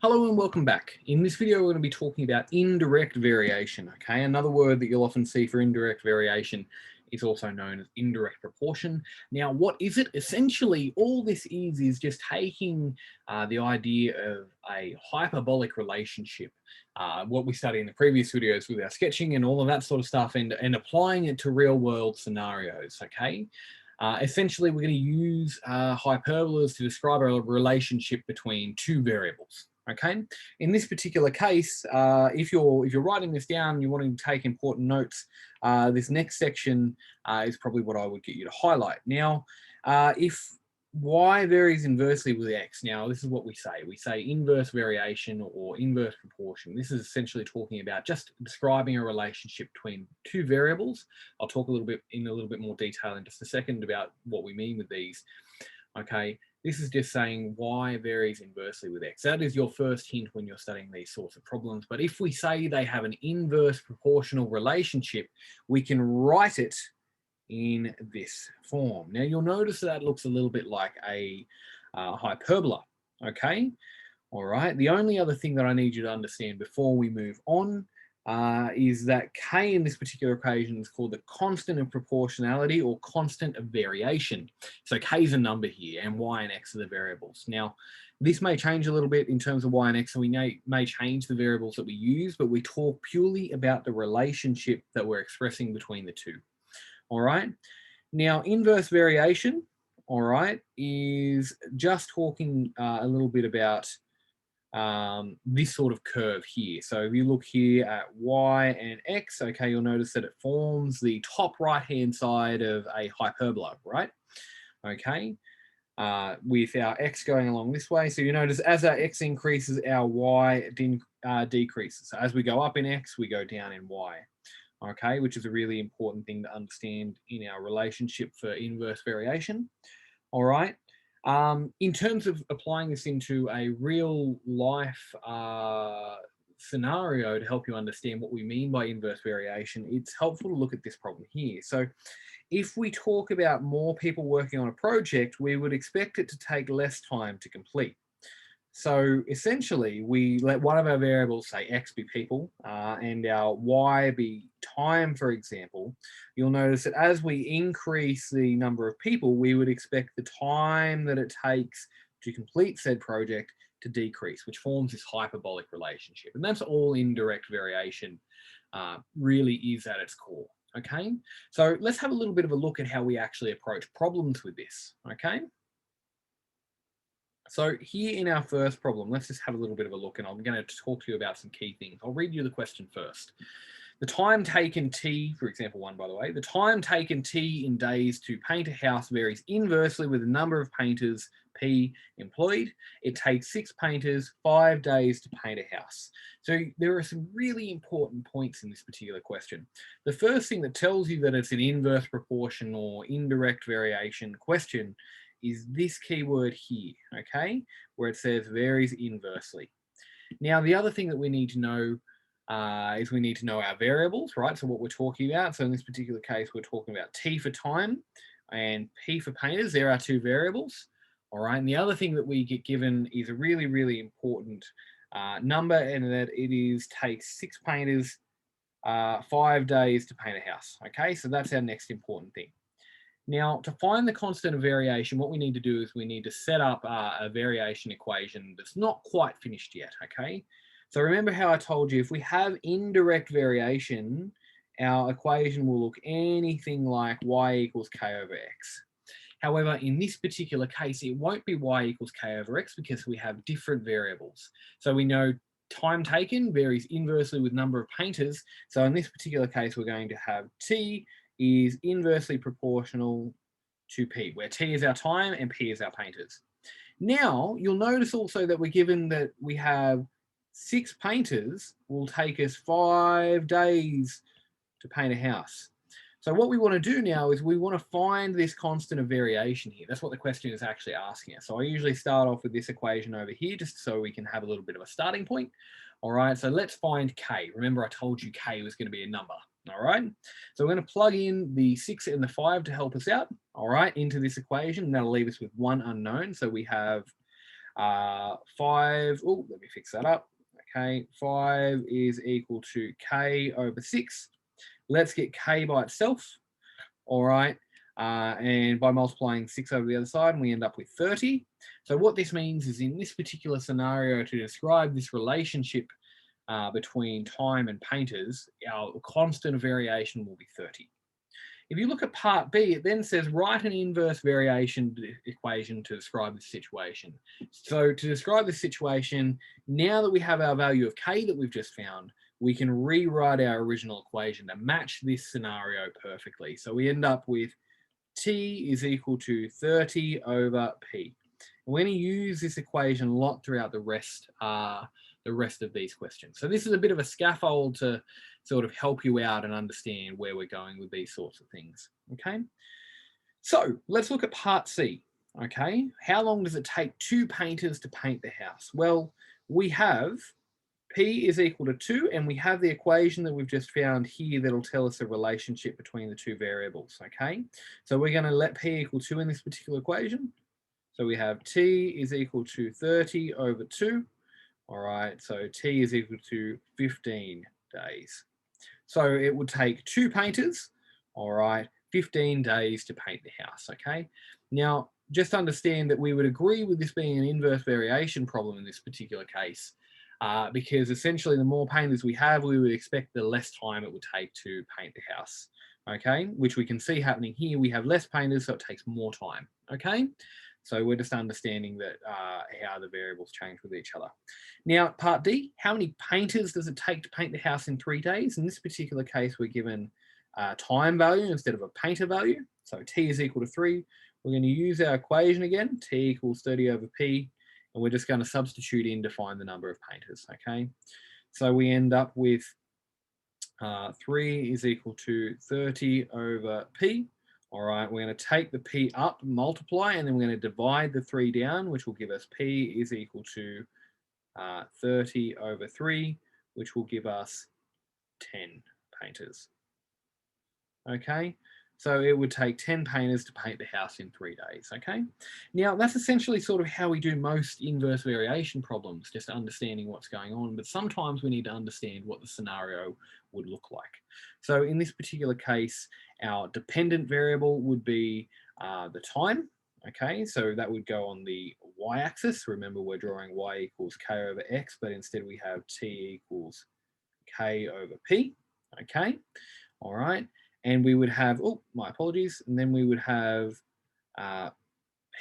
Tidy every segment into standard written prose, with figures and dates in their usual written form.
Hello and welcome back. In this video, we're going to be talking about indirect variation. Okay, another word that you'll often see for indirect variation is also known as indirect proportion. Now, what is it? Essentially, all this is just taking the idea of a hyperbolic relationship, what we studied in the previous videos with our sketching and all of that sort of stuff, and applying it to real world scenarios. Okay. Essentially, we're going to use hyperbolas to describe a relationship between two variables. Okay. In this particular case, if you're writing this down, you want to take important notes. This next section is probably what I would get you to highlight. Now, if y varies inversely with x. Now, this is what we say. We say inverse variation or inverse proportion. This is essentially talking about just describing a relationship between two variables. I'll talk a little bit more detail in just a second about what we mean with these. Okay, this is just saying y varies inversely with x. That is your first hint when you're studying these sorts of problems. But if we say they have an inverse proportional relationship, we can write it in this form. Now you'll notice that looks a little bit like a hyperbola, okay? All right, the only other thing that I need you to understand before we move on is that k in this particular equation is called the constant of proportionality or constant of variation. So k is a number here and y and x are the variables. Now, this may change a little bit in terms of y and x, and we may change the variables that we use, but we talk purely about the relationship that we're expressing between the two. All right. Now, inverse variation, all right, is just talking a little bit about this sort of curve here. So if you look here at y and x, okay, you'll notice that it forms the top right-hand side of a hyperbola, right? Okay, with our x going along this way. So you notice as our x increases, our y decreases. So as we go up in x, we go down in y. Okay, which is a really important thing to understand in our relationship for inverse variation. All right. In terms of applying this into a real life scenario to help you understand what we mean by inverse variation, it's helpful to look at this problem here. So if we talk about more people working on a project, we would expect it to take less time to complete. So essentially, we let one of our variables, say x, be people, and our y be time, for example. You'll notice that as we increase the number of people, we would expect the time that it takes to complete said project to decrease, which forms this hyperbolic relationship. And that's all indirect variation really is at its core. Okay, so let's have a little bit of a look at how we actually approach problems with this. Okay. So here in our first problem, let's just have a little bit of a look, and I'm going to talk to you about some key things. I'll read you the question first. The time taken t, for example 1 by the way, the time taken t in days to paint a house varies inversely with the number of painters p employed. It takes 6 painters 5 days to paint a house. So there are some really important points in this particular question. The first thing that tells you that it's an inverse proportion or indirect variation question is this keyword here, okay, where it says varies inversely. Now, the other thing that we need to know is we need to know our variables, right? So what we're talking about. So in this particular case, we're talking about t for time and p for painters. There are two variables, all right? And the other thing that we get given is a really, really important number, and that it takes 6 painters 5 days to paint a house, okay? So that's our next important thing. Now, to find the constant of variation, what we need to do is we need to set up a variation equation that's not quite finished yet, okay? So remember how I told you, if we have indirect variation, our equation will look anything like y equals k over x. However, in this particular case, it won't be y equals k over x because we have different variables. So we know time taken varies inversely with number of painters. So in this particular case, we're going to have t is inversely proportional to p, where t is our time and p is our painters. Now, you'll notice also that we're given that we have 6 painters will take us 5 days to paint a house. So what we want to do now is we want to find this constant of variation here. That's what the question is actually asking us. So I usually start off with this equation over here just so we can have a little bit of a starting point. All right, so let's find k. Remember I told you k was going to be a number. All right, so we're going to plug in the 6 and the 5 to help us out, all right, into this equation, and that'll leave us with one unknown. So we have 5, oh, let me fix that up. Okay, 5 is equal to k over 6. Let's get k by itself, all right? And by multiplying 6 over the other side, we end up with 30. So what this means is in this particular scenario, to describe this relationship between time and painters, our constant of variation will be 30. If you look at part B, it then says write an inverse variation equation to describe this situation. So to describe this situation, now that we have our value of k that we've just found, we can rewrite our original equation to match this scenario perfectly. So we end up with t is equal to 30 over p. And we're going to use this equation a lot throughout the rest of these questions. So this is a bit of a scaffold to sort of help you out and understand where we're going with these sorts of things, okay? So let's look at part C, okay? How long does it take 2 painters to paint the house? Well, we have P is equal to 2, and we have the equation that we've just found here that'll tell us the relationship between the two variables, okay? So we're going to let P equal 2 in this particular equation. So we have T is equal to 30 over 2. All right, so T is equal to 15 days. So it would take 2 painters, all right, 15 days to paint the house, okay? Now, just understand that we would agree with this being an inverse variation problem in this particular case, because essentially the more painters we have, we would expect the less time it would take to paint the house, okay? Which we can see happening here. We have less painters, so it takes more time, okay? So we're just understanding that how the variables change with each other. Now, part D, how many painters does it take to paint the house in 3 days? In this particular case, we're given a time value instead of a painter value. So T is equal to 3. We're going to use our equation again, T equals 30 over P, and we're just going to substitute in to find the number of painters, okay? So we end up with 3 is equal to 30 over P. All right, we're going to take the P up, multiply, and then we're going to divide the 3 down, which will give us P is equal to 30 over 3, which will give us 10 painters. Okay, so it would take 10 painters to paint the house in 3 days, okay? Now, that's essentially sort of how we do most inverse variation problems, just understanding what's going on, but sometimes we need to understand what the scenario would look like. So in this particular case, our dependent variable would be the time, okay? So that would go on the y-axis. Remember, we're drawing y equals k over x, but instead we have t equals k over p, okay? All right. And we would have, oh, my apologies, and then we would have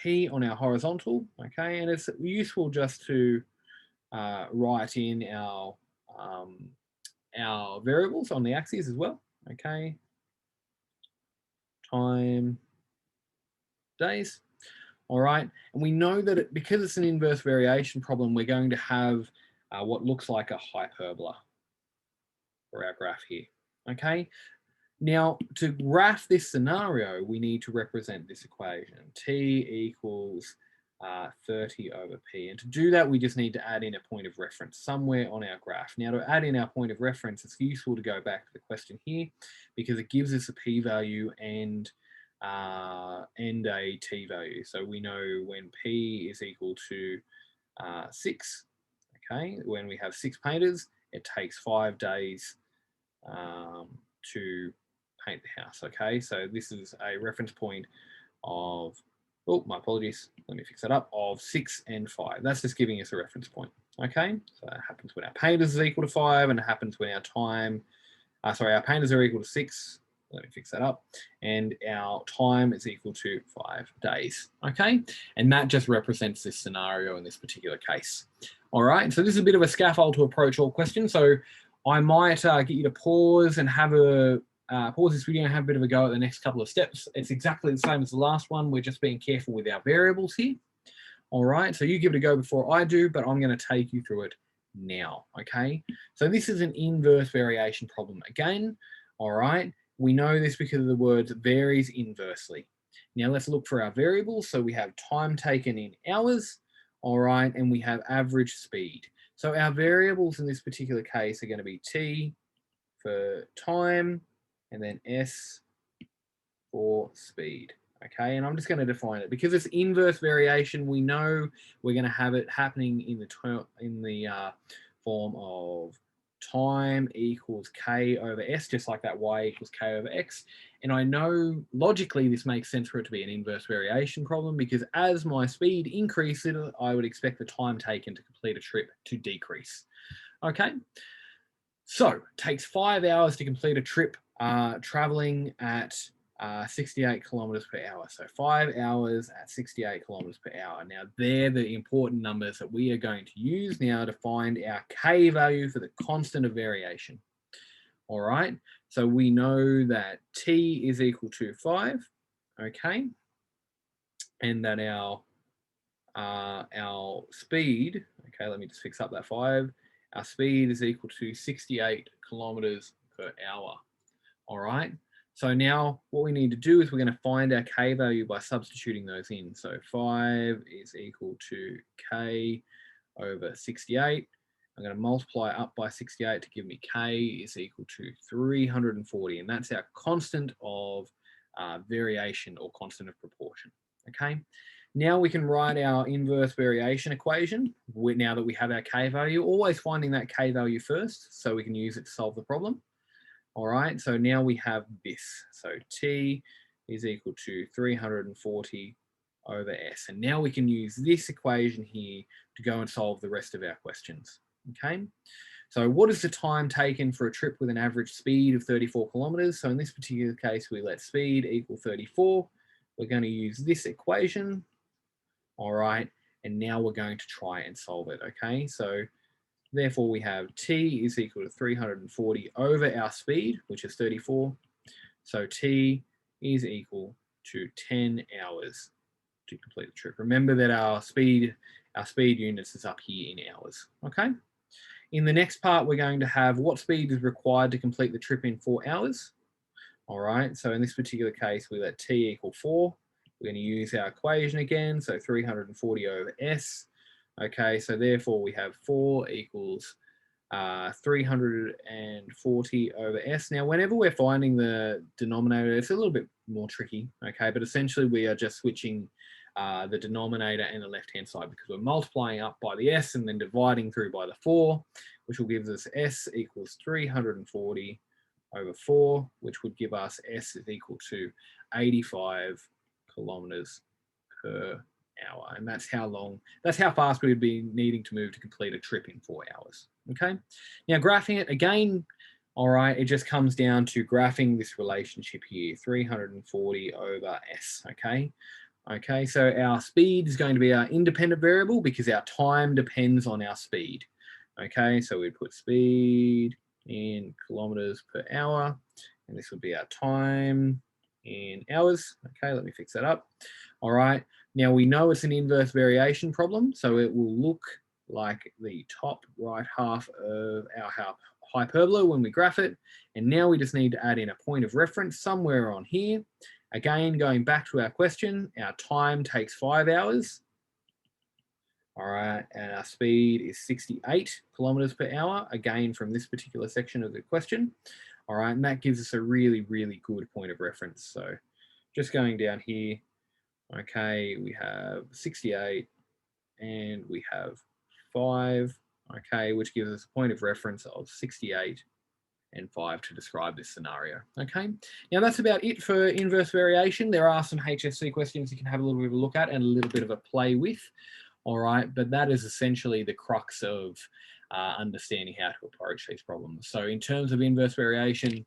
P on our horizontal, okay, and it's useful just to write in our variables on the axes as well, okay, time, days, all right, and we know that because it's an inverse variation problem, we're going to have what looks like a hyperbola for our graph here, okay. Now, to graph this scenario, we need to represent this equation. T equals 30 over P. And to do that, we just need to add in a point of reference somewhere on our graph. Now, to add in our point of reference, it's useful to go back to the question here because it gives us a P value and a T value. So we know when P is equal to 6, okay, when we have 6 painters, it takes 5 days to paint the house, okay? So this is a reference point of, oh, my apologies, let me fix that up, of 6 and 5. That's just giving us a reference point, okay? So that happens when our painters is equal to 5, and it happens when our time, our painters are equal to 6, let me fix that up, and our time is equal to 5 days, okay? And that just represents this scenario in this particular case. All right, so this is a bit of a scaffold to approach all questions. So I might get you to pause and have a pause this video and have a bit of a go at the next couple of steps. It's exactly the same as the last one. We're just being careful with our variables here. All right, so you give it a go before I do, but I'm going to take you through it now, okay? So this is an inverse variation problem again, all right? We know this because of the words varies inversely. Now let's look for our variables. So we have time taken in hours, all right, and we have average speed. So our variables in this particular case are going to be T for time and then S for speed, Okay, and I'm just going to define it because it's inverse variation. We know we're going to have it happening in the form of time equals k over s, just like that y equals k over x. And I know logically this makes sense for it to be an inverse variation problem because as my speed increases, I would expect the time taken to complete a trip to decrease. Okay, so it takes 5 hours to complete a trip traveling at 68 kilometers per hour. So 5 hours at 68 kilometers per hour. Now, they're the important numbers that we are going to use now to find our k value for the constant of variation. All right, so we know that t is equal to 5, okay, and that our speed, okay, let me just fix up that 5, our speed is equal to 68 kilometers per hour. All right, so now what we need to do is we're going to find our k value by substituting those in. So 5 is equal to k over 68. I'm going to multiply up by 68 to give me k is equal to 340, and that's our constant of variation or constant of proportion. Okay, now we can write our inverse variation equation now that we have our k value, always finding that k value first so we can use it to solve the problem. All right, so now we have this. So t is equal to 340 over s. And now we can use this equation here to go and solve the rest of our questions. Okay, so what is the time taken for a trip with an average speed of 34 kilometers? So in this particular case, we let speed equal 34. We're going to use this equation. All right, and now we're going to try and solve it. Okay, so therefore, we have t is equal to 340 over our speed, which is 34. So t is equal to 10 hours to complete the trip. Remember that our speed units is up here in hours. Okay. In the next part, we're going to have what speed is required to complete the trip in 4 hours. All right. So in this particular case, we let t equal 4. We're going to use our equation again. So 340 over s. Okay, so therefore we have 4 equals 340 over s. Now, whenever we're finding the denominator, it's a little bit more tricky, okay? But essentially we are just switching the denominator and the left-hand side because we're multiplying up by the s and then dividing through by the 4, which will give us s equals 340 over 4, which would give us s is equal to 85 kilometers per hour. And that's how fast we would be needing to move to complete a trip in 4 hours. Okay. Now graphing it again, all right, it just comes down to graphing this relationship here, 340 over s, okay? Okay, so our speed is going to be our independent variable because our time depends on our speed. Okay, so we put speed in kilometers per hour, and this would be our time in hours. Okay, let me fix that up. All right, now we know it's an inverse variation problem, so it will look like the top right half of our hyperbola when we graph it. And now we just need to add in a point of reference somewhere on here. Again, going back to our question, our time takes 5 hours. All right, and our speed is 68 kilometers per hour, again from this particular section of the question. All right, and that gives us a really, really good point of reference. So just going down here, okay, we have 68 and we have 5, okay, which gives us a point of reference of 68 and 5 to describe this scenario. Okay, now that's about it for inverse variation. There are some HSC questions you can have a little bit of a look at and a little bit of a play with. All right, but that is essentially the crux of understanding how to approach these problems. So in terms of inverse variation,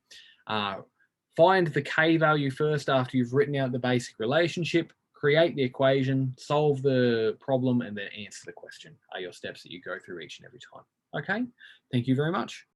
find the k value first after you've written out the basic relationship, create the equation, solve the problem, and then answer the question are your steps that you go through each and every time. Okay, thank you very much.